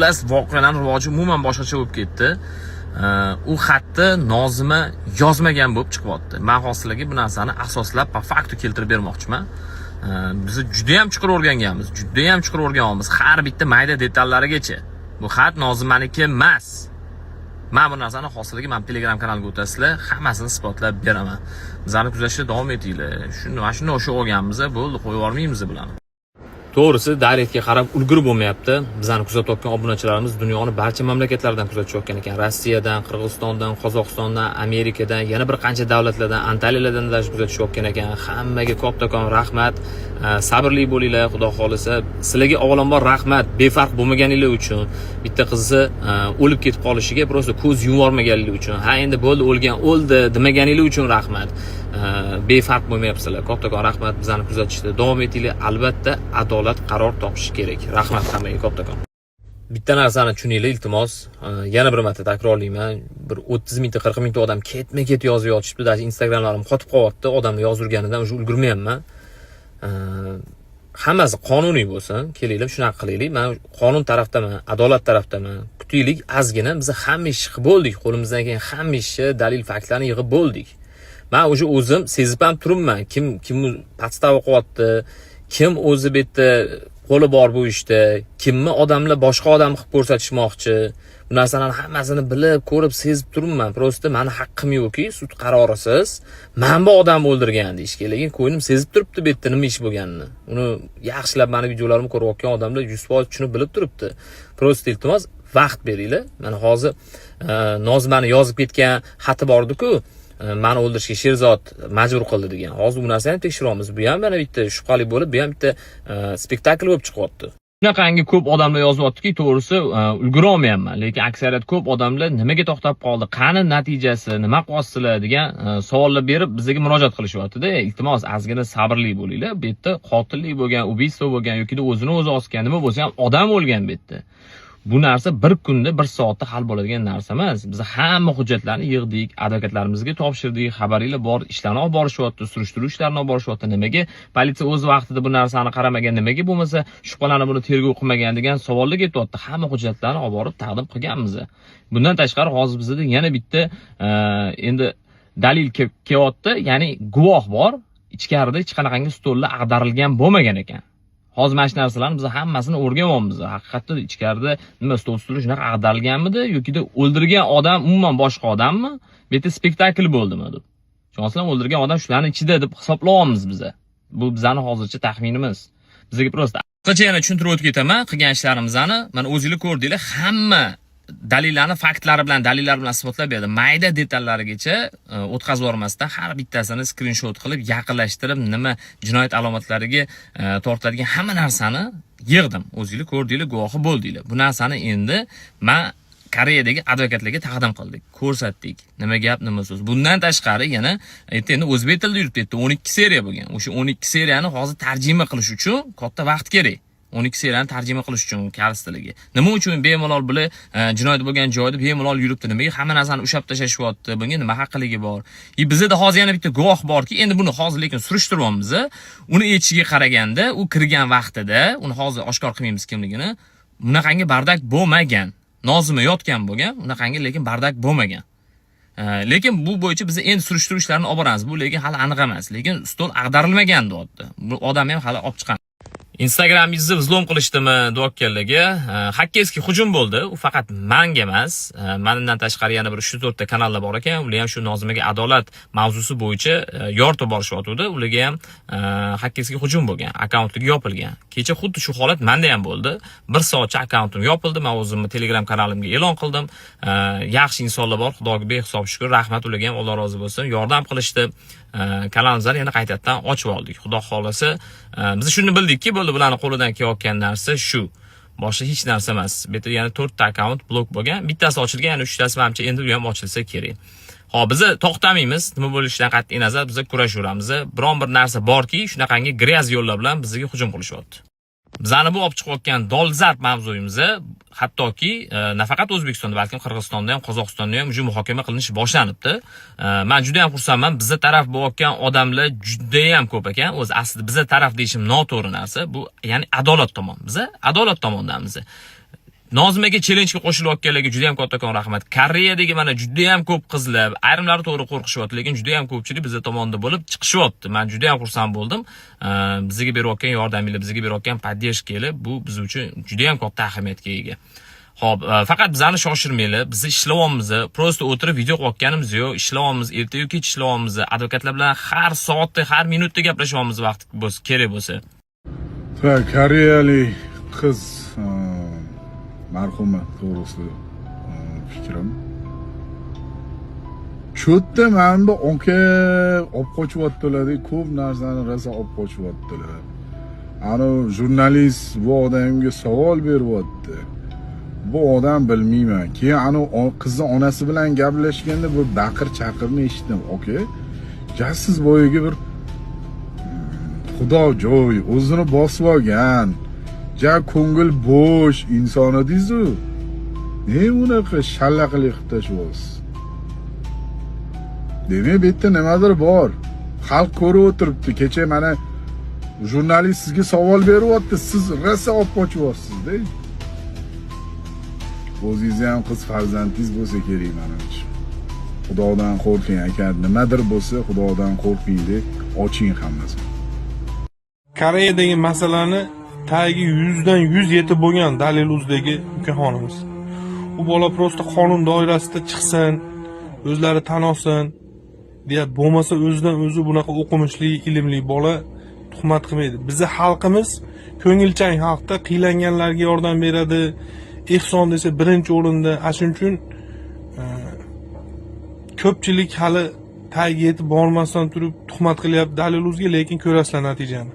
Voqealarning rivoji umuman boshqacha bo'lib ketdi. U xatni Nozima yozmagan bo'lib chiqyapti. Men hozirligi bu narsani asoslab po faktu keltirib bermoqchiman. Biz juda ham chuqur o'rganganmiz. Har bitta mayda detallarigacha. Bu xat Nozimaniki emas. Men bu narsani hozirligi men Telegram kanaliga o'tasizlar, hammasini isbotlab beraman. Bizlarni kuzatishda davom etinglar. Shuni o'sha olganmiz, bo'ldi, qo'yib yubormaymiz bularni. To'g'risi, Daretga qarab ulgurib bo'lmayapti. Bizlarni kuzatayotgan obunachilarimiz dunyoni barcha mamlakatlaridan kuzatishayotgan ekan. Rossiyadan, Qirg'izistondan, Qozog'istondan, Amerikadan, yana bir qancha davlatlardan, Antaliyalardan kuzatishayotgan ekan. Hammaga kattakon rahmat. Sabrli bo'linglar, Xudo xolisa. Sizlarga avvalambor rahmat, befarq bo'lmaganinglar uchun, bitta qizni o'lib ketib qolishiga prosta ko'z yumormaganinglar uchun. Ha, endi bo'ldi, o'ldi demaganinglar uchun rahmat. Befarq bo'lmayapsizlar. Kattakon rahmat, bizlarni kuzatishda davom etinglar. Albatta adolat qaror topishi kerak. Rahmat hammaga kattakon. Bitta narsani tushuninglar iltimos. Yana bir marta takrorlayman. Bir 30 mingta, 40 mingta odam ketma-ket yozib yotishibdi. Даже Instagramlarim qotib qolyapti. Odamlar yozurganidan o'sha ulgurmayapman. Hammasi qonuniy bo'lsin. Kelinglar, shunaqa qilaylik. Men qonun tarafdaman, adolat tarafdaman. Kutaylik, ozgina biz hamma ish qilib bo'ldik. Qo'limizdan kelgan hamma ishni, dalil, faktlarni yig'ib bo'ldik. Men o'zim sezib ham turibman. Kim podstava qilyapti, kim o'zi bu yerda qo'li bor bu ishda, kimni odamlar boshqa odam qilib ko'rsatishmoqchi. Bu narsalarni hammasini bilib, ko'rib, sezib turibman. Prosta meni haqqim yo'qki, sud qarorisiz men bu odamni o'ldirgan deyishga, lekin ko'nglim sezib turibdi bu yerda nima ish bo'lganini. Uni yaxshilab meni videolarimni ko'rayotgan odamlar 100% tushunib bilib turibdi. Prosta iltimos vaqt beringlar. Mana hozir Nozimani yozib ketgan xati bor-ku, meni o'ldirishga Sherzod majbur qildi degan. Hozir bu narsani tekshiramiz. Bu ham mana bitta shubhali bo'lib, bu ham bitta spektakl bo'lib chiqyapti. Bunaqangi ko'p odamlar yozyaptiki, to'g'risi ulgura olmayapman, lekin aksariyat ko'p odamlar nimaga to'xtab qoldi, qani natijasi, nima qilyapsizlar degan savollar berib bizga murojaat qilishyapti-da. Iltimos, ozgina sabrli bo'linglar. Bu yerda qotillik bo'lgan, ubistvo bo'lgan yoki o'zini o'zi osgan, nima bo'lsa ham odam o'lgan bu yerda. Bu narsa bir kunda, bir soatda hal bo'ladigan narsa emas. Biz hamma hujjatlarni yig'dik, advokatlarimizga topshirdik, xabaringlar bor, ishlarni olib borishyapti, surishtiruv ishlarini olib borishyapti. Nimaga politsiya o'z vaqtida bu narsani qaramagan, nimaga bo'lmasa shubhalanib buni tergov qilmagan degan savollar ketyapti. Hamma hujjatlarni olib borib taqdim qilganmiz. Bundan tashqari hozir bizda yana bitta endi dalil kelyapti, ya'ni guvoh bor. Ichkarida hech qanaqangi stollar ag'darilgan bo'lmagan ekan. Hozir mana shu narsalarni biz hammasini o'rganyapmiz. Haqiqatda ichkarida nima stol shunaqa ag'darilganmidi yoki o'ldirgan odam umuman boshqa odammi? Bu yerda spektakl bo'ldimi deb. Chunki o'ldirgan odam shularning ichida deb hisoblayapmiz biz. Bu bizning hozircha taxminimiz. Bizga prosta qancha yana tushuntirib o'tib ketaman qilgan ishlarimizni. Mana o'zingizlar ko'rdinglar, hamma dalillarni faktlari bilan, dalillar bilan isbotlab berdi. Mayda detallarigacha o'tkazib yormasdan har bittasini skrinshot qilib, yaqinlashtirib, nima jinoyat alomatlariga tortadigan hamma narsani yig'dim. O'zingizlar ko'rdinglar, guvohi bo'ldinglar. Bu narsani endi men Koreyadagi advokatlarga taqdim qildik, ko'rsatdik. Nima gap, nima so'z. Bundan tashqari yana endi o'zbek tilida yuribdi. 12 seriya bo'lgan. O'sha 12 seriyani hozir tarjima qilish uchun katta vaqt kerak. 12 seriyani tarjima qilish uchun koreys tiliga. Nima uchun bemalol bular jinoyat bo'lgan joyda bemalol yuribdi? Nimaga hamma narsani ushab tashlashayapti? Bunga nima haqqiligi bor? Bizda hozir yana bitta guvoh borki, endi buni hozir lekin surishtiryapmiz. Uni aytishiga qaraganda, u kirgan vaqtida, uni hozir oshkor qilmaymiz kimligini, bunaqangi bardak bo'lmagan. Nozima yotgan bo'lgan, unaqangi lekin bardak bo'lmagan. Lekin bu bo'yicha biz endi surishtiruv ishlarini olib boramiz. Bu lekin hali aniq emas, lekin stol ag'darilmagan deyapti. Bu odam ham hali olib chiqqan. Instagramingizni vzlom qilishdimi duokkalarga? Hakkerskiy hujum bo'ldi. U faqat menga emas, mendan tashqari yana bir 3-4 ta kanallar bor ekan. Ular ham shu Nozimaga adolat mavzusi bo'yicha yoritib borishyapti. Ularga ham hakkerskiy hujum bo'lgan, akkauntligi yopilgan. Kecha xuddi shu holat menda ham bo'ldi. 1 soatcha akkauntim yopildi. Men o'zimni Telegram kanalimga e'lon qildim. Yaxshi insonlar bor, Xudoga behisob shukr, rahmat ularga ham, Alloh rozi bo'lsin. Yordam qilishdi. Kanalimizni yana qaytadan ochib oldik. Xudo xolasa, biz shuni bildikki, bo'ldi, bularning qo'lidan kelayotgan narsa shu. Boshqa hech narsa emas. Bu yerda yana 4 ta akkaunt blok bo'lgan. Bittasi ochilgan, yana 3tasi menimcha endi u ham ochilsa kerak. Hop, biz to'xtamaymiz. Nima bo'lishidan qat'iy nazar biz kurashaveramiz. Biron bir narsa borki, shunaqangi gryaz yo'llar bilan bizga hujum qilishyapti. Bizani bu olib chiqayotgan dolzarb mavzuyimizni hattoki nafaqat O'zbekistonda, balkim Qirg'izistonda ham, Qozog'istonda ham muhokama qilinishi boshlanibdi. Men juda ham xursandman. Bizga taraf bo'layotgan odamlar juda ham ko'p ekan. O'zi aslida bizga taraf deyishim noto'g'ri narsa. Bu ya'ni adolat tomon. Biz adolat tomondamiz. Nozimaga challenge'ga qo'shilayotganlarga juda ham kattakon rahmat. Koreyadagi mana juda ham ko'p qizlar, ayrimlari to'g'ri qo'rqishyapti, lekin juda ham ko'pchilik bizning tomonda bo'lib chiqishyapti. Men juda ham xursand bo'ldim. Bizga berayotgan yordaminglar, bizga berayotgan podдержкanglar bu biz uchun juda ham katta ahamiyatga ega. Xo'p, faqat bizani shoshirmanglar. Biz ishlayapmiz. Prosta o'tirib video qo'yganimiz yo'q. Ishlayapmiz, erta-yu kech ishlayapmiz. Advokatlar bilan har soatda, har minutda gaplashyapmiz vaqt bo'lsa, kerak bo'lsa. Koreyalik qiz marhuma to'g'risida fikrim. Cho'tda mana bu aka olib qochyaptilar, ko'p narsani rosa olib qochyaptilar. Ana jurnalist bu odamga savol beryapti. Bu odam bilmayman. Keyin ana qizni onasi bilan gaplashganda bir baqir-chaqirni eshitdim. Aka, siz boyaga bir xudo joy o'zini bosib olgan, ko'ngil bo'sh inson edingiz-ku. Ne unaqa shallaqlik qilib tashyapsiz? Demak, bu yerda nimadir bor. Xalq ko'rib o'tiribdi. Kecha mana jurnalist sizga savol beryapti, siz rosa olib qochyapsiz-da. O'zingiz ham qiz farzandingiz bo'lsa kerak menimcha. Xudodan qo'rqing aka, nimadir bo'lsa Xudodan qo'rqing deb oching hammasini. Koreyadagi masalani tagi 100dan 100 yetib bo'lgan Dalil.uz'dagi ukaxonimiz. U bola prosta qonun doirasida chiqsin, o'zlari tan olsin, deyap bo'lmasa o'zidan o'zi bunaqa o'qimishli, ilmli bola tuhmat qilmaydi. Bizning xalqimiz ko'ngilchan xalqda, qiylanganlarga yordam beradi. Ehson desa birinchi o'rinda. Shuning uchun ko'pchilik hali tagiga yetib bormasdan turib tuhmat qilyapti Dalil.uz'ga, lekin ko'rasizlar natijani.